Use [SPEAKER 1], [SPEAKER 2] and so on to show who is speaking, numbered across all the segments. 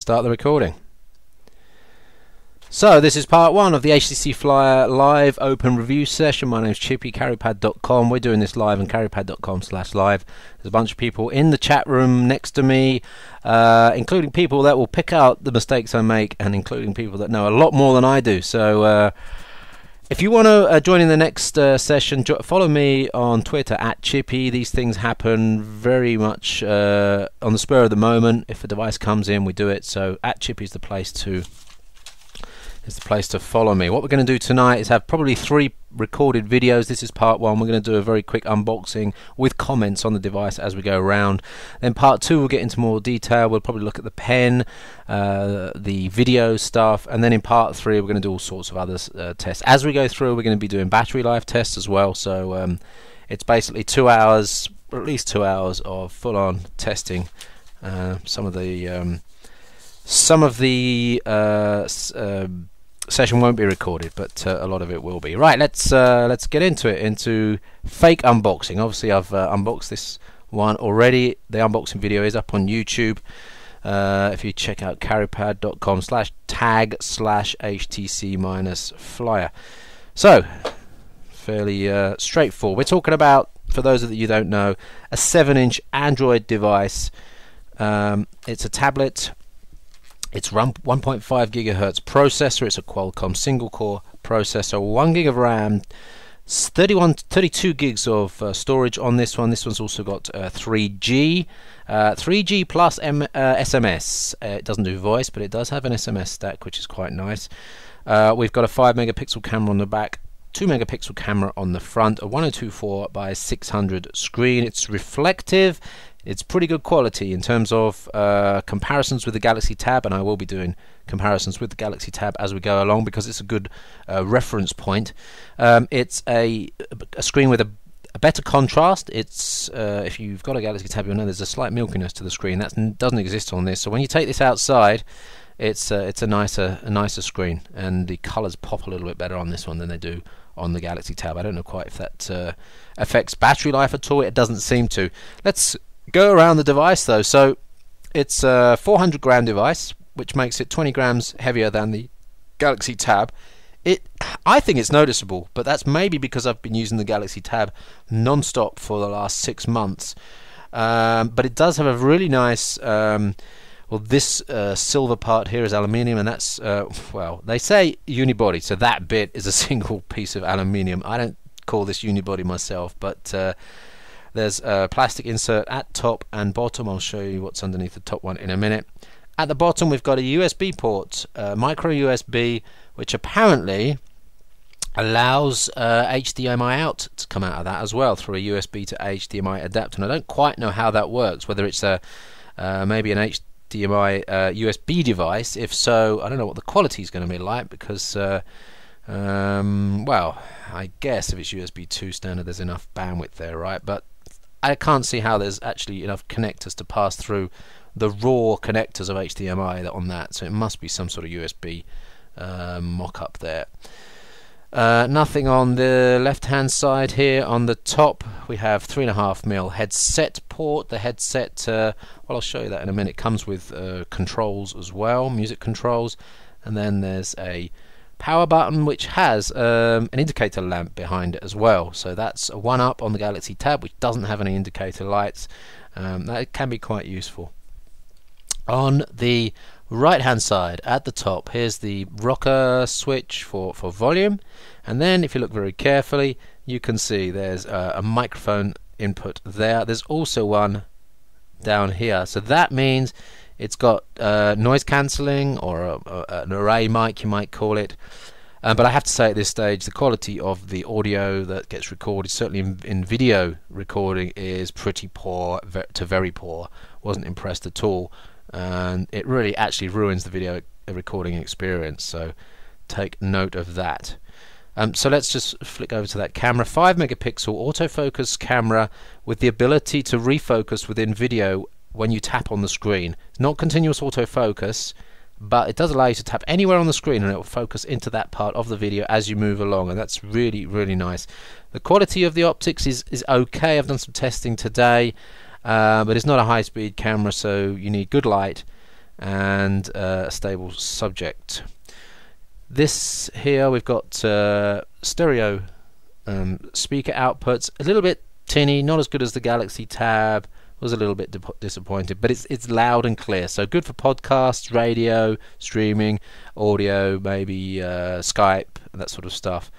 [SPEAKER 1] Start the recording. So this is part one of the HTC Flyer live open review session. My name is Chippy, carrypad.com. We're doing this live on carrypad.com/live. There's a bunch of people in the chat room next to me, including people that will pick out the mistakes I make, and including people that know a lot more than I do. So if you want to join in the next session, follow me on Twitter @Chippy. These things happen very much on the spur of the moment. If a device comes in, we do it. So @Chippy is the place to follow me. What we're going to do tonight is have probably 3 recorded videos. This is part 1. We're going to do a very quick unboxing with comments on the device as we go around. Then part 2 we'll get into more detail. We'll probably look at the pen, the video stuff, and then in part 3 we're going to do all sorts of other tests. As we go through, we're going to be doing battery life tests as well. So it's basically 2 hours, or at least 2 hours of full-on testing. Some of the session won't be recorded, but a lot of it will be. Right, let's get into it, into fake unboxing. Obviously I've unboxed this one already. The unboxing video is up on YouTube. If you check out carrypad.com/tag/HTC-flyer. So fairly straightforward. We're talking about, for those of you who don't know, a 7-inch Android device. It's a tablet. It's 1.5 gigahertz processor. It's a Qualcomm single-core processor, 1 gig of RAM, 32 gigs of storage on this one. This one's also got 3G, 3G plus SMS. It doesn't do voice, but it does have an SMS stack, which is quite nice. We've got a 5 megapixel camera on the back, 2 megapixel camera on the front, a 1024 by 600 screen. It's reflective. It's pretty good quality in terms of comparisons with the Galaxy Tab, and I will be doing comparisons with the Galaxy Tab as we go along because it's a good reference point. It's a screen with a better contrast. It's if you've got a Galaxy Tab, you'll know there's a slight milkiness to the screen. That doesn't exist on this. So when you take this outside, it's a nicer screen, and the colours pop a little bit better on this one than they do on the Galaxy Tab. I don't know quite if that affects battery life at all. It doesn't seem to. Let's go around the device though. So it's a 400 gram device, which makes it 20 grams heavier than the Galaxy Tab. I think it's noticeable, but that's maybe because I've been using the Galaxy Tab non-stop for the last 6 months. But it does have a really nice this silver part here is aluminium, and that's well, they say unibody, so that bit is a single piece of aluminium. I don't call this unibody myself, but there's a plastic insert at top and bottom. I'll show you what's underneath the top one in a minute. At the bottom we've got a USB port, micro USB, which apparently allows HDMI out to come out of that as well through a USB to HDMI adapter. And I don't quite know how that works, whether it's maybe an HDMI USB device. If so, I don't know what the quality is going to be like, because well, I guess if it's USB 2 standard there's enough bandwidth there, right? But I can't see how there's actually enough connectors to pass through the raw connectors of HDMI on that, so it must be some sort of USB mock-up there. Nothing on the left-hand side here. On the top we have 3.5mm headset port. The headset, well, I'll show you that in a minute, comes with controls as well, music controls, and then there's a power button which has an indicator lamp behind it as well. So that's a one-up on the Galaxy Tab, which doesn't have any indicator lights. That can be quite useful. On the right hand side at the top, here's the rocker switch for volume, and then if you look very carefully you can see there's a microphone input there. There's also one down here, so that means it's got noise cancelling, or an array mic you might call it. But I have to say at this stage the quality of the audio that gets recorded, certainly in video recording, is pretty poor to very poor. Wasn't impressed at all, and it really actually ruins the video recording experience, so take note of that. So let's just flick over to that camera. 5 megapixel autofocus camera with the ability to refocus within video when you tap on the screen. Not continuous autofocus, but it does allow you to tap anywhere on the screen and it will focus into that part of the video as you move along, and that's really, really nice. The quality of the optics is okay. I've done some testing today, but it's not a high-speed camera, so you need good light and a stable subject. This here we've got stereo speaker outputs, a little bit tinny, not as good as the Galaxy Tab. Was a little bit disappointed, but it's loud and clear, so good for podcasts, radio, streaming, audio, maybe Skype, that sort of stuff.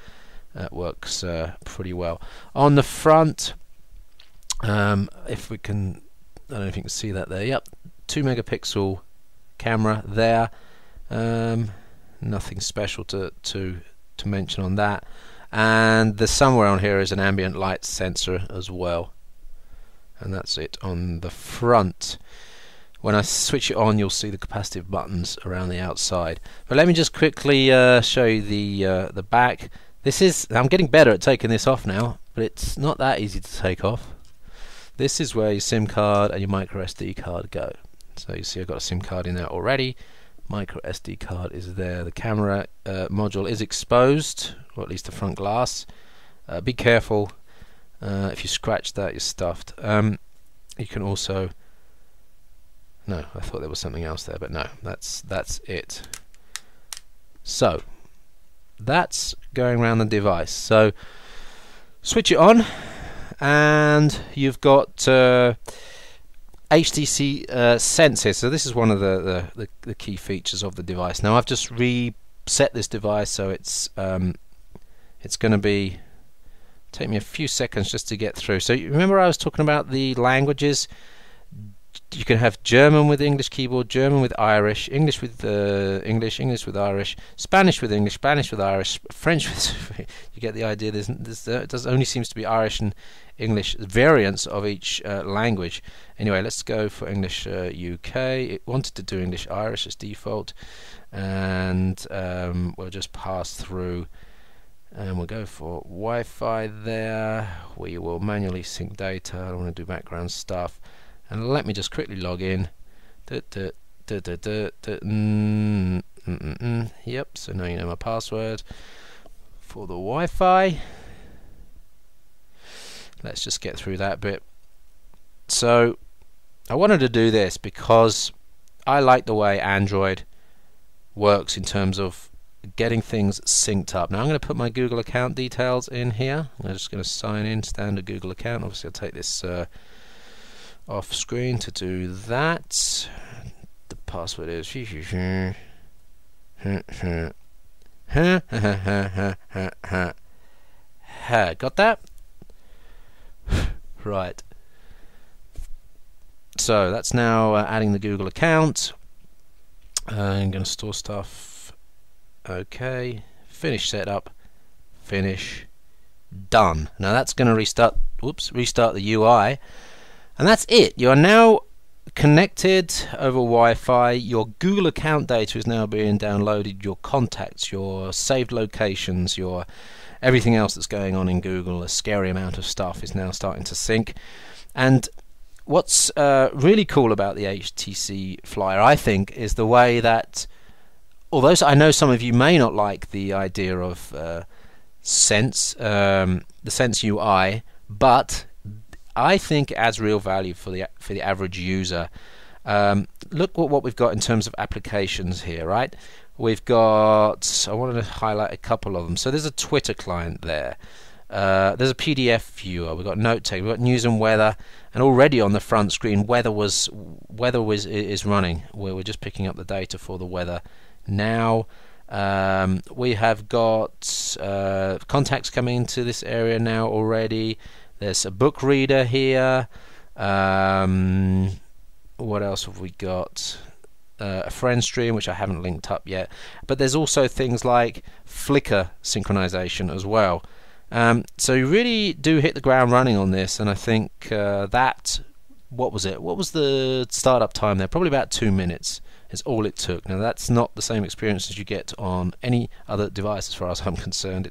[SPEAKER 1] That works pretty well. On the front, if we can, I don't know if you can see that there. Yep, 2 megapixel camera there. Nothing special to mention on that. And there's somewhere on here is an ambient light sensor as well. And that's it on the front. When I switch it on, you'll see the capacitive buttons around the outside. But let me just quickly show you the back. This is, I'm getting better at taking this off now, but it's not that easy to take off. This is where your SIM card and your micro SD card go. So you see I've got a SIM card in there already. Micro SD card is there. The camera module is exposed, or at least the front glass. Be careful. If you scratch that, you're stuffed. You can also... No, I thought there was something else there, but no, that's it. So, that's going around the device. So, switch it on, and you've got HTC Sense here. So this is one of the key features of the device. Now, I've just reset this device, so it's going to be... take me a few seconds just to get through. So you remember I was talking about the languages? You can have German with English keyboard, German with Irish, English with English, English with Irish, Spanish with English, Spanish with Irish, French with... you get the idea. It only seems to be Irish and English variants of each language. Anyway, let's go for English UK. It wanted to do English Irish as default, and we'll just pass through. And we'll go for Wi-Fi there. We will manually sync data. I don't want to do background stuff. And let me just quickly log in. Yep, so now you know my password for the Wi-Fi. Let's just get through that bit. So I wanted to do this because I like the way Android works in terms of getting things synced up. Now I'm going to put my Google account details in here. I'm just going to sign in, standard Google account. Obviously I'll take this off screen to do that. The password is got that? Right. So that's now adding the Google account. I'm going to store stuff. Okay, finish setup, finish, done. Now that's going to restart the UI, and that's it. You are now connected over Wi-Fi. Your Google account data is now being downloaded. Your contacts, your saved locations, your everything else that's going on in Google, a scary amount of stuff is now starting to sync. And what's really cool about the HTC Flyer, I think, is the way that, although I know some of you may not like the idea of Sense, the Sense UI, but I think it adds real value for the average user. Look at what we've got in terms of applications here, right? We've got, I wanted to highlight a couple of them. So there's a Twitter client there. There's a PDF viewer. We've got note taking. We've got news and weather, and already on the front screen, weather is running. We're just picking up the data for the weather now. We have got contacts coming into this area now already. There's a book reader here. What else have we got? A friend stream, which I haven't linked up yet. But there's also things like Flickr synchronization as well. So you really do hit the ground running on this, and I think that, what was it? What was the startup time there? Probably about 2 minutes is all it took. Now that's not the same experience as you get on any other device as far as I'm concerned.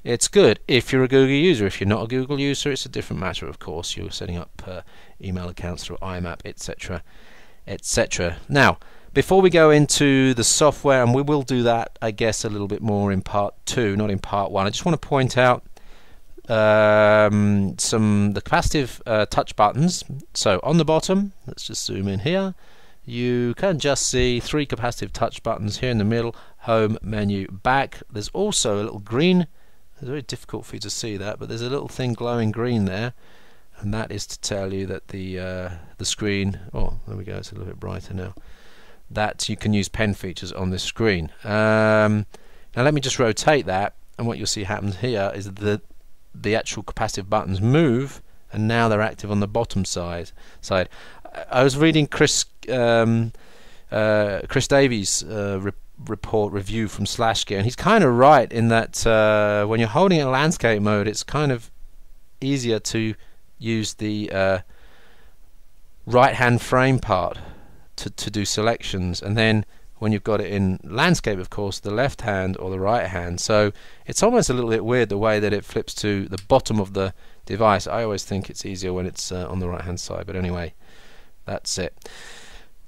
[SPEAKER 1] It's good if you're a Google user. If you're not a Google user, it's a different matter, of course. You're setting up email accounts through IMAP, etc., etc. Now, before we go into the software, and we will do that, I guess, a little bit more in part 2, not in part 1, I just want to point out the capacitive touch buttons. So on the bottom, let's just zoom in here, you can just see 3 capacitive touch buttons here in the middle, home, menu, back. There's also a little green, it's very difficult for you to see that, but there's a little thing glowing green there, and that is to tell you that the screen, oh there we go, it's a little bit brighter now, that you can use pen features on this screen. Now let me just rotate that, and what you'll see happens here is that the actual capacitive buttons move, and now they're active on the bottom side. I was reading Chris Davies' report review from SlashGear, and he's kind of right in that when you're holding it in landscape mode, it's kind of easier to use the right hand frame part to do selections, and then when you've got it in landscape, of course, the left hand or the right hand. So it's almost a little bit weird the way that it flips to the bottom of the device. I always think it's easier when it's on the right hand side, but anyway, that's it.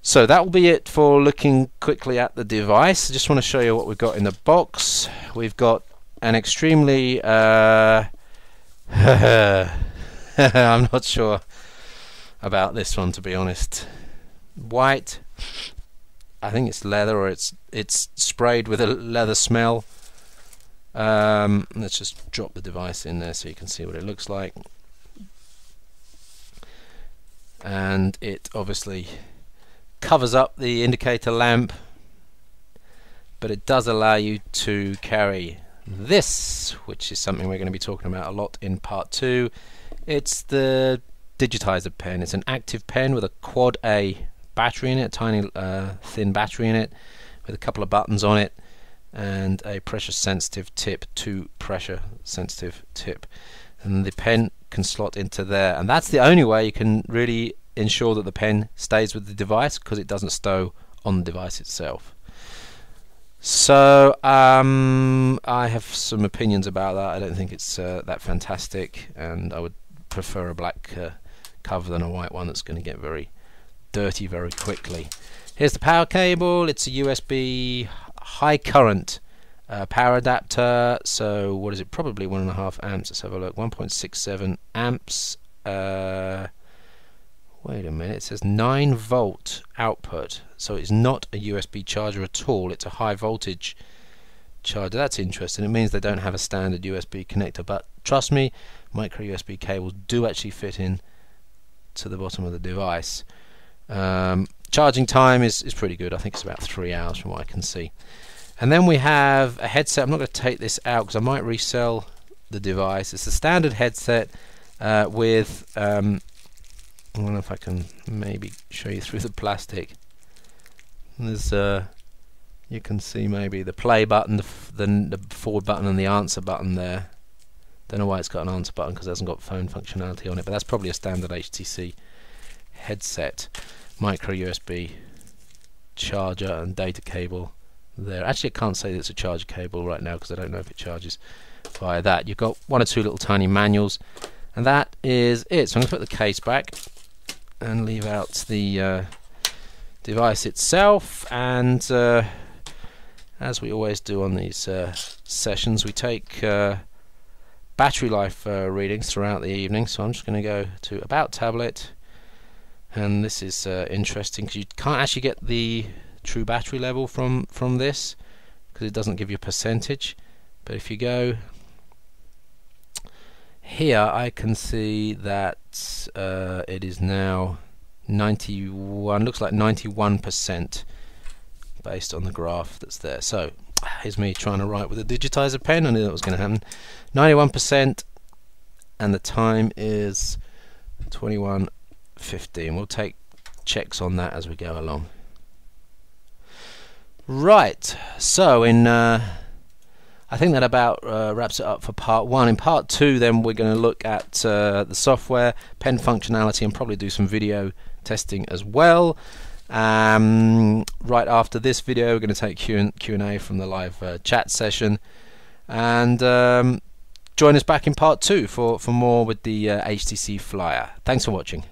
[SPEAKER 1] So that will be it for looking quickly at the device. I just want to show you what we've got in the box. We've got an extremely I'm not sure about this one, to be honest. White, I think it's leather, or it's sprayed with a leather smell. Let's just drop the device in there so you can see what it looks like. And it obviously covers up the indicator lamp, but it does allow you to carry this, which is something we're going to be talking about a lot in part 2. It's the digitizer pen. It's an active pen with a quad A battery in it, a tiny thin battery in it, with a couple of buttons on it, and a pressure sensitive tip, 2 pressure sensitive tip, and the pen can slot into there, and that's the only way you can really ensure that the pen stays with the device, because it doesn't stow on the device itself. So I have some opinions about that. I don't think it's that fantastic, and I would prefer a black cover than a white one that's going to get very dirty very quickly. Here's the power cable. It's a USB high current power adapter. So what is it? Probably 1.5 amps. Let's have a look. 1.67 amps. Wait a minute. It says 9 volt output. So it's not a USB charger at all. It's a high voltage charger. That's interesting. It means they don't have a standard USB connector. But trust me, micro USB cables do actually fit in to the bottom of the device. Charging time is pretty good. I think it's about 3 hours from what I can see. And then we have a headset. I'm not going to take this out because I might resell the device. It's a standard headset with I don't know if I can maybe show you through the plastic. There's you can see maybe the play button, the forward button, and the answer button there. Don't know why it's got an answer button, because it hasn't got phone functionality on it, but that's probably a standard HTC headset. Micro USB charger and data cable there. Actually, I can't say that it's a charger cable right now because I don't know if it charges via that. You've got 1 or 2 little tiny manuals, and that is it. So I'm going to put the case back and leave out the device itself, and as we always do on these sessions, we take battery life readings throughout the evening. So I'm just going to go to About Tablet, and this is interesting because you can't actually get the true battery level from this because it doesn't give you a percentage. But if you go here, I can see that it is now 91, looks like 91% based on the graph that's there. So here's me trying to write with a digitizer pen. I knew that was going to happen. 91%, and the time is 21:15. We'll take checks on that as we go along. Right, so in I think that about wraps it up for part 1. In part 2 then we're going to look at the software, pen functionality, and probably do some video testing as well. Right after this video we're going to take Q&A from the live chat session, and join us back in part 2 for more with the HTC Flyer. Thanks for watching.